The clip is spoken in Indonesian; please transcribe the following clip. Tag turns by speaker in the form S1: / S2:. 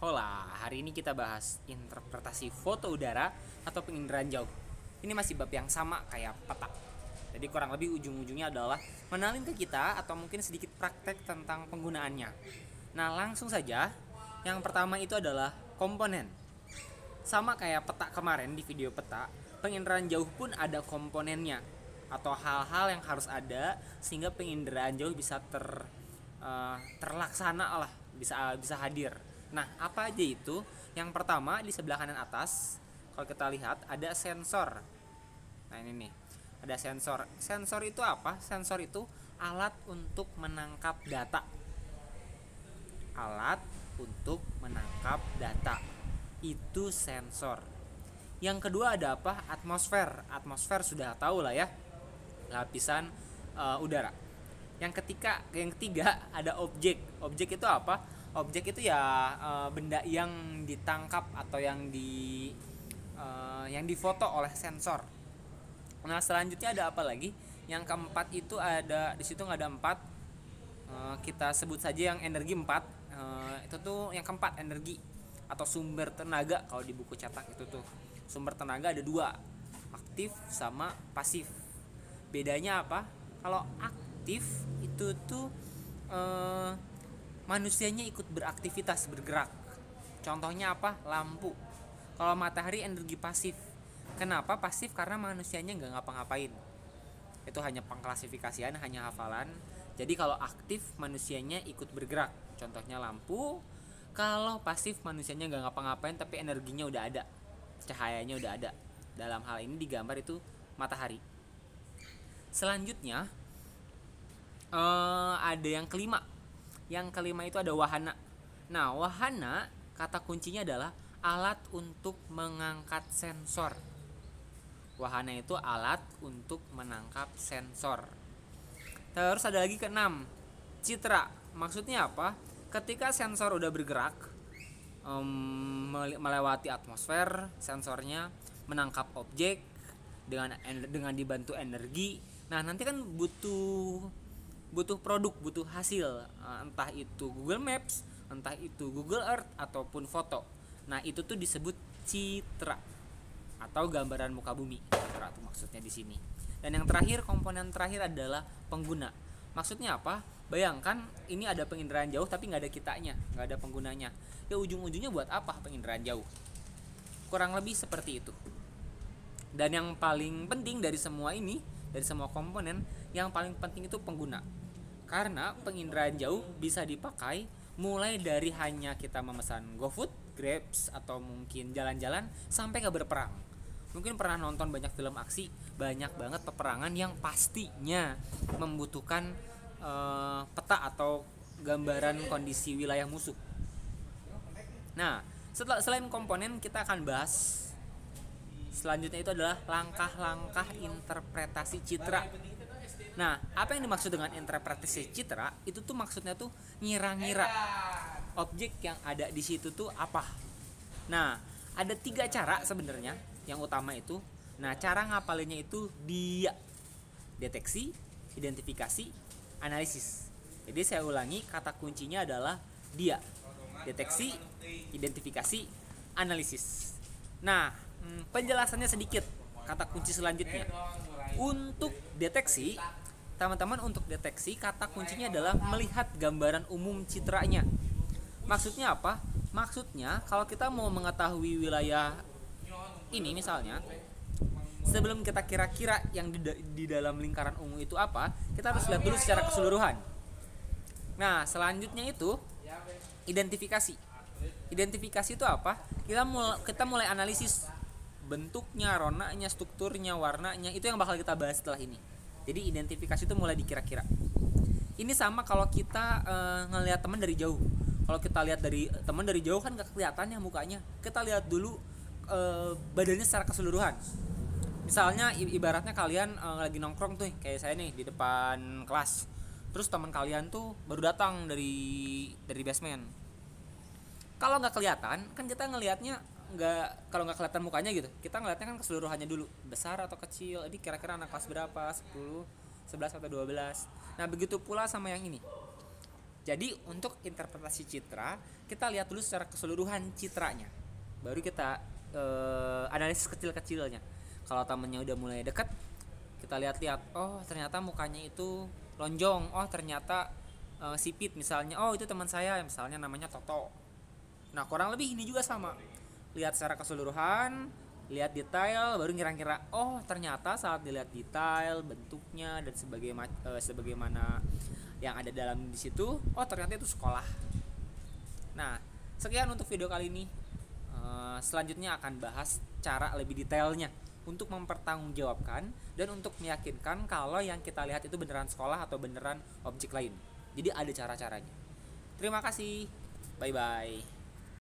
S1: Hola, hari ini kita bahas interpretasi foto udara atau penginderaan jauh. Ini masih bab yang sama kayak peta. Jadi kurang lebih ujung-ujungnya adalah mengenalin ke kita atau mungkin sedikit praktek tentang penggunaannya. Nah, langsung saja. Yang pertama itu adalah komponen. Sama kayak peta kemarin di video peta, penginderaan jauh pun ada komponennya atau hal-hal yang harus ada sehingga penginderaan jauh bisa terlaksana lah, bisa hadir. Nah, apa aja itu? Yang pertama di sebelah kanan atas, kalau kita lihat ada sensor. Nah, ini nih. Ada sensor. Sensor itu apa? Sensor itu alat untuk menangkap data. Alat untuk menangkap data. Itu sensor. Yang kedua ada apa? Atmosfer. Atmosfer sudah tahu lah ya. Lapisan udara. Yang ketiga ada objek. Objek itu apa? Objek itu ya benda yang ditangkap atau yang difoto oleh sensor. Nah, selanjutnya ada apa lagi? Yang keempat itu ada di situ nggak ada empat. Kita sebut saja yang energi 4. Itu tuh yang keempat, energi atau sumber tenaga. Kalau di buku cetak itu tuh sumber tenaga ada 2, aktif sama pasif. Bedanya apa? Kalau aktif itu tuh manusianya ikut beraktivitas, bergerak. Contohnya apa? Lampu. Kalau matahari energi pasif. Kenapa pasif? Karena manusianya nggak ngapa-ngapain. Itu hanya pengklasifikasian, hanya hafalan. Jadi kalau aktif manusianya ikut bergerak. Contohnya lampu. Kalau pasif manusianya nggak ngapa-ngapain tapi energinya udah ada, cahayanya udah ada. Dalam hal ini digambar itu matahari. Selanjutnya ada yang kelima. Yang kelima itu ada wahana. Nah, wahana kata kuncinya adalah alat untuk mengangkat sensor. Wahana itu alat untuk menangkap sensor. Terus ada lagi keenam, citra. Maksudnya apa? Ketika sensor udah bergerak melewati atmosfer, sensornya menangkap objek dengan dibantu energi. Nah, nanti kan butuh produk, butuh hasil, entah itu Google Maps, entah itu Google Earth ataupun foto. Nah, itu tuh disebut citra atau gambaran muka bumi. Citra tuh maksudnya di sini. Dan yang terakhir, komponen terakhir adalah pengguna. Maksudnya apa? Bayangkan ini ada penginderaan jauh tapi nggak ada kitanya, nggak ada penggunanya. Ya ujung-ujungnya buat apa penginderaan jauh? Kurang lebih seperti itu. Dan yang paling penting dari semua ini, dari semua komponen, yang paling penting itu pengguna. Karena penginderaan jauh bisa dipakai mulai dari hanya kita memesan GoFood, Grabs, atau mungkin jalan-jalan sampai ke berperang. Mungkin pernah nonton banyak film aksi, banyak banget peperangan yang pastinya membutuhkan peta atau gambaran kondisi wilayah musuh. Nah, selain komponen, kita akan bahas selanjutnya itu adalah langkah-langkah interpretasi citra. Nah, apa yang dimaksud dengan interpretasi citra? Itu tuh maksudnya tuh ngira-ngira objek yang ada di situ tuh apa. Nah, ada 3 cara sebenarnya yang utama itu. Nah, cara ngapalinnya itu dia deteksi, identifikasi, analisis. Jadi saya ulangi, kata kuncinya adalah dia, deteksi, identifikasi, analisis. Nah, penjelasannya sedikit. Kata kunci selanjutnya untuk deteksi, teman-teman, untuk deteksi kata kuncinya adalah melihat gambaran umum citranya. Maksudnya apa? Maksudnya kalau kita mau mengetahui wilayah ini misalnya, sebelum kita kira-kira yang di dalam lingkaran ungu itu apa, kita harus lihat dulu secara keseluruhan. Nah, selanjutnya itu identifikasi. Identifikasi itu apa? Kita mulai analisis bentuknya, ronanya, strukturnya, warnanya. Itu yang bakal kita bahas setelah ini. Jadi identifikasi itu mulai dikira-kira. Ini sama kalau kita ngelihat teman dari jauh. Kalau kita lihat dari teman dari jauh kan gak kelihatan ya mukanya. Kita lihat dulu badannya secara keseluruhan. Misalnya ibaratnya kalian lagi nongkrong tuh, kayak saya nih di depan kelas. Terus teman kalian tuh baru datang dari basement. Kalau nggak kelihatan, kan kita ngelihatnya kalau nggak kelihatan mukanya gitu, kita ngelihatnya kan keseluruhannya dulu, besar atau kecil. Jadi kira-kira anak kelas berapa, 10, 11 atau 12. Nah, begitu pula sama yang ini. Jadi untuk interpretasi citra, kita lihat dulu secara keseluruhan citranya, baru kita analisis kecil-kecilnya. Kalau temennya udah mulai deket, kita lihat-lihat, oh ternyata mukanya itu lonjong, oh ternyata sipit misalnya, oh itu teman saya misalnya namanya Toto. Nah kurang lebih ini juga sama, lihat secara keseluruhan, lihat detail, baru ngira-ngira, oh ternyata saat dilihat detail bentuknya dan sebagaimana yang ada dalam di situ, oh ternyata itu sekolah. Nah sekian untuk video kali ini. Selanjutnya akan bahas cara lebih detailnya untuk mempertanggungjawabkan dan untuk meyakinkan kalau yang kita lihat itu beneran sekolah atau beneran objek lain. Jadi ada cara-caranya. Terima kasih. Bye bye.